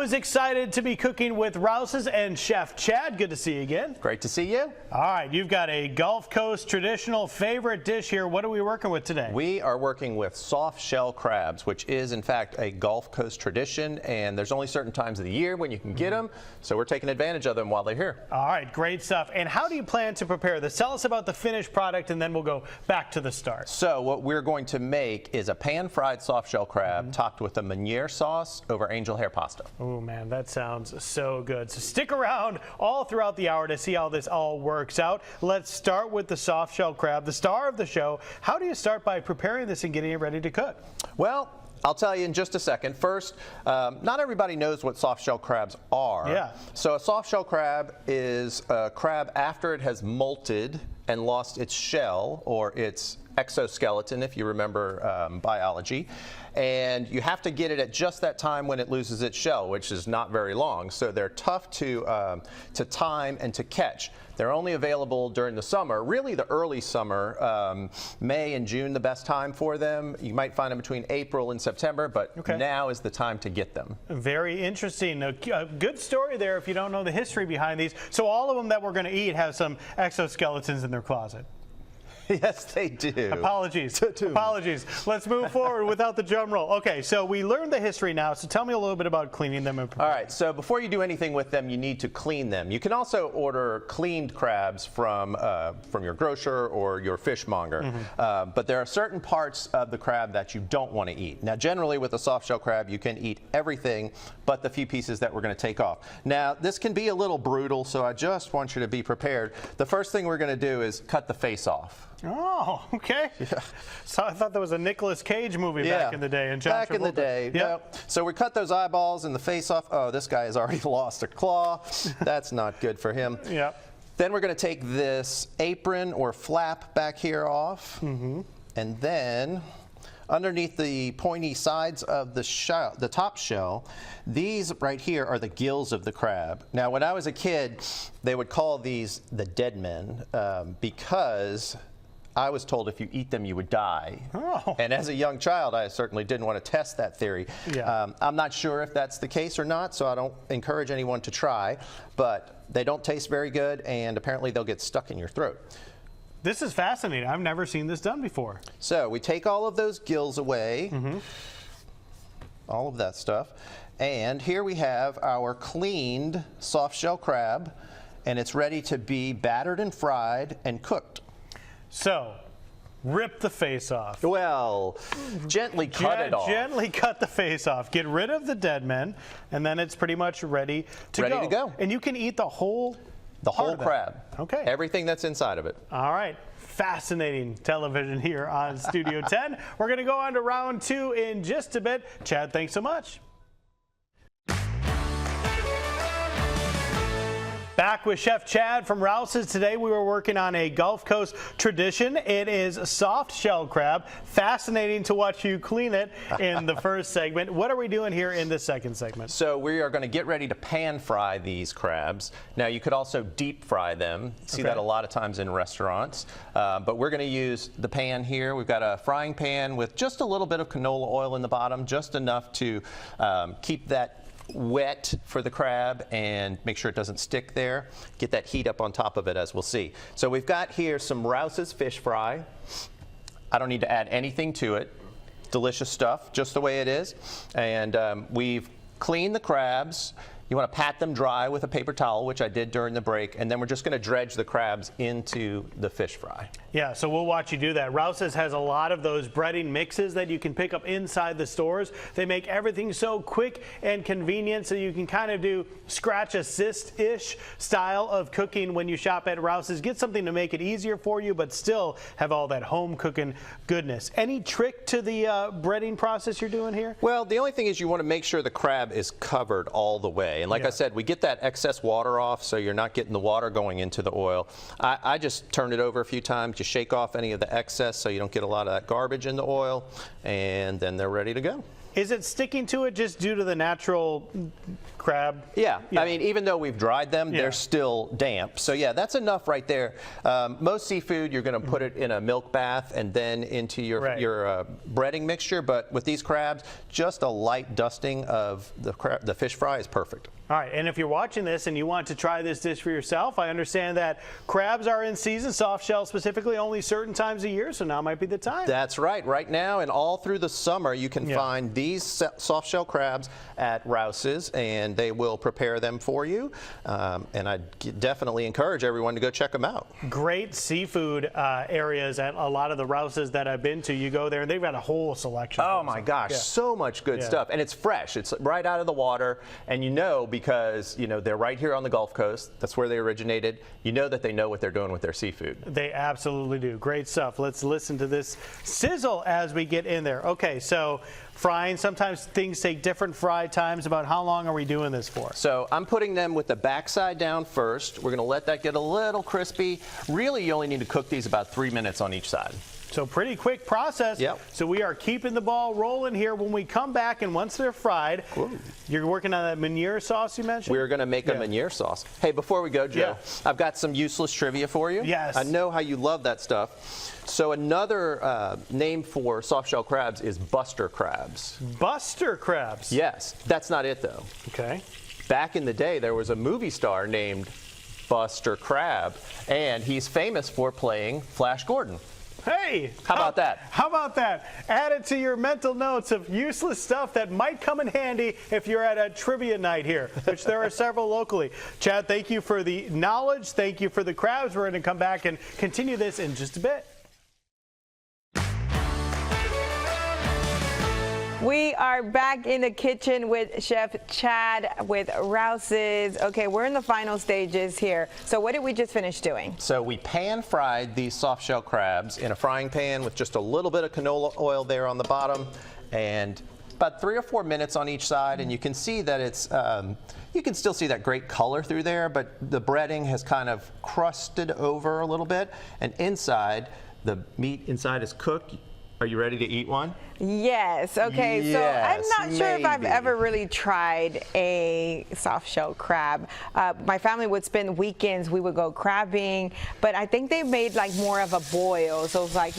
Always excited to be cooking with Rouses and Chef Chad. Good to see you again. Great to see you. All right, you've got a Gulf Coast traditional favorite dish here. What are we working with today? We are working with soft shell crabs, which is in fact a Gulf Coast tradition, and there's only certain times of the year when you can get them, so we're taking advantage of them while they're here. All right, great stuff. And how do you plan to prepare this? Tell us about the finished product, and then we'll go back to the start. So what we're going to make is a pan-fried soft shell crab topped with a Meunier sauce over angel hair pasta. Oh man, that sounds so good. So stick around all throughout the hour to see how this all works out. Let's start with the soft shell crab, the star of the show. How do you start by preparing this and getting it ready to cook? Well, I'll tell you in just a second. First, not everybody knows what soft shell crabs are. Yeah. So a soft shell crab is a crab after it has molted and lost its shell or its exoskeleton, if you remember biology, and you have to get it at just that time when it loses its shell, which is not very long. So they're tough to time and to catch. They're only available during the summer, really the early summer, May and June the best time for them. You might find them between April and September, but now is the time to get them. Very interesting. A good story there if you don't know the history behind these. So all of them that we're going to eat have some exoskeletons in their closet. Yes, they do. Apologies. Apologies. Let's move forward without the drum roll. Okay, so we learned the history now, so tell me a little bit about cleaning them. And all right, so before you do anything with them, you need to clean them. You can also order cleaned crabs from your grocer or your fishmonger, but there are certain parts of the crab that you don't want to eat. Now, generally with a soft shell crab, you can eat everything but the few pieces that we're going to take off. Now, this can be a little brutal, so I just want you to be prepared. The first thing we're going to do is cut the face off. Oh, okay. Yeah. So I thought there was a Nicolas Cage movie back in the day. And back in the day. Yep. So we cut those eyeballs and the face off. Oh, this guy has already lost a claw. That's not good for him. Yeah. Then we're going to take this apron or flap back here off. And then underneath the pointy sides of the shell, the top shell, these right here are the gills of the crab. Now, when I was a kid, they would call these the dead men because I was told if you eat them, you would die. Oh. And as a young child, I certainly didn't want to test that theory. Yeah. I'm not sure if that's the case or not, so I don't encourage anyone to try. But they don't taste very good, and apparently they'll get stuck in your throat. This is fascinating. I've never seen this done before. So we take all of those gills away, all of that stuff. And here we have our cleaned soft shell crab, and it's ready to be battered and fried and cooked. So, rip the face off. Well, gently cut it off. Gently cut the face off. Get rid of the dead men, and then it's pretty much ready to go. And you can eat the whole crab. Okay. Everything that's inside of it. All right. Fascinating television here on Studio 10. We're going to go on to round 2 in just a bit. Chad, thanks so much. Back with Chef Chad from Rouses. Today we were working on a Gulf Coast tradition. It is soft shell crab. Fascinating to watch you clean it in the first segment. What are we doing here in the second segment? So we are going to get ready to pan fry these crabs. Now you could also deep fry them. See that a lot of times in restaurants. But we're going to use the pan here. We've got a frying pan with just a little bit of canola oil in the bottom, just enough to keep that wet for the crab and make sure it doesn't stick there. Get that heat up on top of it, as we'll see. So we've got here some Rouses fish fry. I don't need to add anything to it. Delicious stuff, just the way it is. And we've cleaned the crabs. You want to pat them dry with a paper towel, which I did during the break, and then we're just going to dredge the crabs into the fish fry. Yeah, so we'll watch you do that. Rouses has a lot of those breading mixes that you can pick up inside the stores. They make everything so quick and convenient, so you can kind of do scratch assist-ish style of cooking when you shop at Rouses. Get something to make it easier for you, but still have all that home cooking goodness. Any trick to the breading process you're doing here? Well, the only thing is you want to make sure the crab is covered all the way. And like I said, we get that excess water off so you're not getting the water going into the oil. I just turn it over a few times. You shake off any of the excess so you don't get a lot of that garbage in the oil, and then they're ready to go. Is it sticking to it just due to the natural crab? Yeah. I mean, even though we've dried them, they're still damp. So yeah, that's enough right there. Most seafood, you're going to put it in a milk bath and then into your breading mixture. But with these crabs, just a light dusting of the fish fry is perfect. All right, and if you're watching this and you want to try this dish for yourself, I understand that crabs are in season, soft shell specifically, only certain times a year, so now might be the time. That's right. Right now and all through the summer, you can find these soft shell crabs at Rouses, and they will prepare them for you. And I definitely encourage everyone to go check them out. Great seafood areas at a lot of the Rouses that I've been to. You go there, and they've got a whole selection. Oh my gosh, so much good stuff. And it's fresh. It's right out of the water, and you know, because they're right here on the Gulf Coast. That's where they originated. You know that they know what they're doing with their seafood. They absolutely do. Great stuff. Let's listen to this sizzle as we get in there. Okay, so frying, sometimes things take different fry times. About how long are we doing this for? So I'm putting them with the backside down first. We're going to let that get a little crispy. Really, you only need to cook these about 3 minutes on each side. So pretty quick process. Yep. So we are keeping the ball rolling here. When we come back and once they're fried, you're working on that Meunier sauce you mentioned? We're going to make a Meunier sauce. Hey, before we go, Joe, I've got some useless trivia for you. Yes. I know how you love that stuff. So another name for soft shell crabs is Buster crabs. Buster crabs? Yes. That's not it, though. Okay. Back in the day, there was a movie star named Buster Crab, and he's famous for playing Flash Gordon. Hey! How about that? How about that? Add it to your mental notes of useless stuff that might come in handy if you're at a trivia night here, which there are several locally. Chad, thank you for the knowledge. Thank you for the crabs. We're going to come back and continue this in just a bit. We are back in the kitchen with Chef Chad with Rouses. Okay, we're in the final stages here. So what did we just finish doing? So we pan fried these soft shell crabs in a frying pan with just a little bit of canola oil there on the bottom, and about 3 or 4 minutes on each side. And you can see that it's, you can still see that great color through there, but the breading has kind of crusted over a little bit. And inside, the meat inside is cooked. Are you ready to eat one? Yes. Okay. Yes, so I'm not sure if I've maybe. ever really tried a soft shell crab. My family would spend weekends. We would go crabbing, but I think they made like more of a boil. So it was like,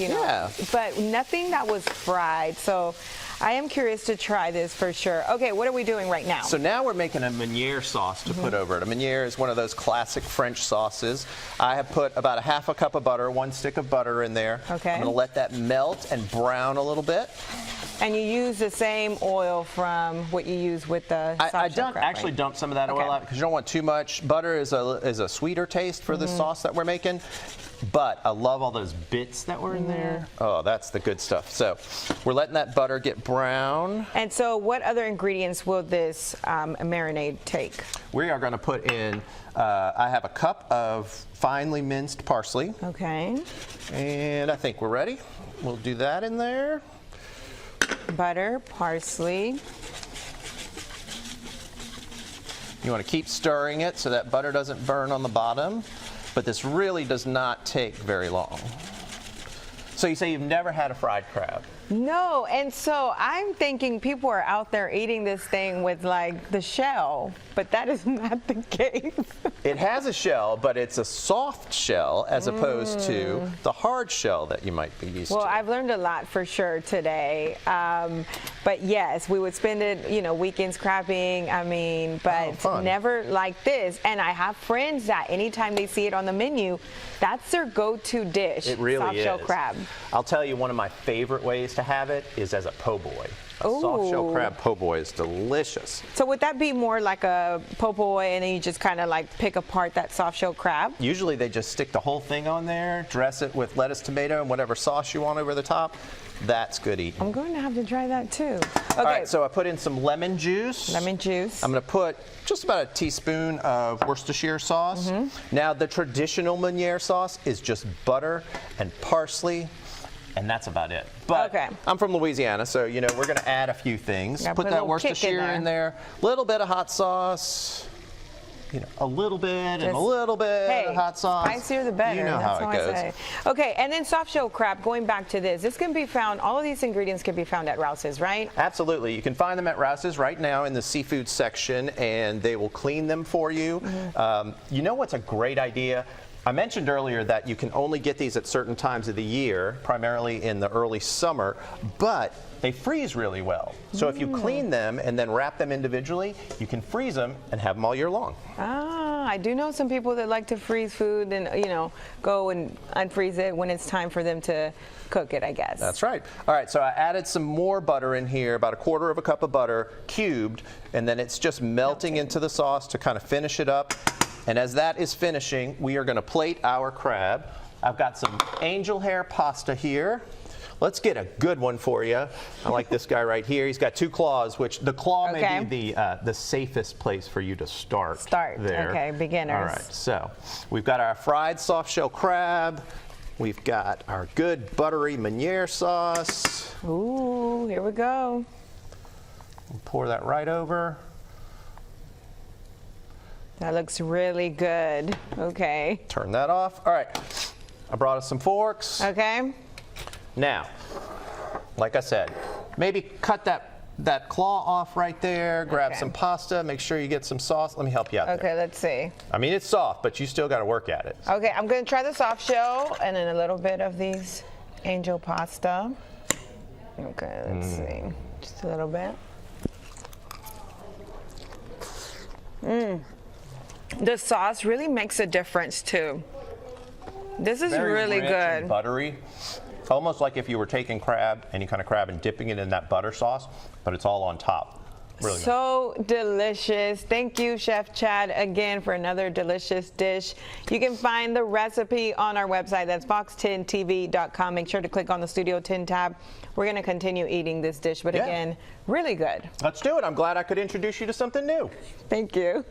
but nothing that was fried. So I am curious to try this for sure. Okay, what are we doing right now? So now we're making a Meunier sauce to put over it. A Meunier is one of those classic French sauces. I have put about a half a cup of butter, 1 stick of butter in there. Okay. I'm going to let that melt and brown a little bit. And you use the same oil from what you use with the soft shell crab, actually dump some of that oil out because you don't want too much. Butter is a sweeter taste for the sauce that we're making. But I love all those bits that were in there. Oh, that's the good stuff. So we're letting that butter get brown. And so what other ingredients will this marinade take? We are going to put in, I have a cup of finely minced parsley. Okay. And I think we're ready. We'll do that in there. Butter, parsley. You want to keep stirring it so that butter doesn't burn on the bottom. But this really does not take very long. So you say you've never had a fried crab? No, and so I'm thinking people are out there eating this thing with like the shell, but that is not the case. It has a shell, but it's a soft shell as opposed to the hard shell that you might be used to. Well, I've learned a lot for sure today. But yes, we would spend it, weekends crabbing. I mean, but never like this. And I have friends that anytime they see it on the menu, that's their go-to dish. It really soft is. shell crab. I'll tell you, one of my favorite ways to have it is as a po' boy. A soft shell crab po' boy is delicious. So would that be more like a po' boy and then you just kind of like pick apart that soft shell crab? Usually they just stick the whole thing on there, dress it with lettuce, tomato, and whatever sauce you want over the top. That's good eating. I'm going to have to try that too. Okay. All right, so I put in some lemon juice. Lemon juice. I'm going to put just about a teaspoon of Worcestershire sauce. Now, the traditional Meunier sauce is just butter and parsley, and that's about it. But I'm from Louisiana, so we're going to add a few things. Put that Worcestershire in there. A little bit of hot sauce. you know, a little bit and a little bit of hot sauce. Spicier the better. You know That's how it goes. I say. Okay, and then soft shell crab, going back to this can be found, all of these ingredients can be found at Rouses, right? Absolutely. You can find them at Rouses right now in the seafood section, and they will clean them for you. You know what's a great idea? I mentioned earlier that you can only get these at certain times of the year, primarily in the early summer, but they freeze really well. So if you clean them and then wrap them individually, you can freeze them and have them all year long. Ah, I do know some people that like to freeze food and, you know, go and unfreeze it when it's time for them to cook it, I guess. That's right. All right, so I added some more butter in here, about 1/4 cup of butter, cubed, and then it's just melting into the sauce to kind of finish it up. And as that is finishing, we are going to plate our crab. I've got some angel hair pasta here. Let's get a good one for you. I like this guy right here. He's got 2 claws, which the claw may be the safest place for you to start. There. Okay, beginners. All right, so we've got our fried soft shell crab. We've got our good buttery Meunier sauce. Ooh, here we go. We'll pour that right over. That looks really good. Okay. Turn that off. All right, I brought us some forks. Okay. Now, like I said, maybe cut that claw off right there, grab some pasta, make sure you get some sauce. Let me help you out Okay, there. let's see. I mean, it's soft, but you still got to work at it. Okay, I'm going to try the soft shell and then a little bit of these angel pasta. Okay, let's see. Just a little bit. The sauce really makes a difference too. This is Very really rich good. and buttery. Almost like if you were taking crab, any kind of crab, and dipping it in that butter sauce, but it's all on top. Really So delicious. Thank you, Chef Chad, again for another delicious dish. You can find the recipe on our website. That's fox10tv.com. Make sure to click on the Studio 10 tab. We're going to continue eating this dish, but again, really good. Let's do it. I'm glad I could introduce you to something new. Thank you.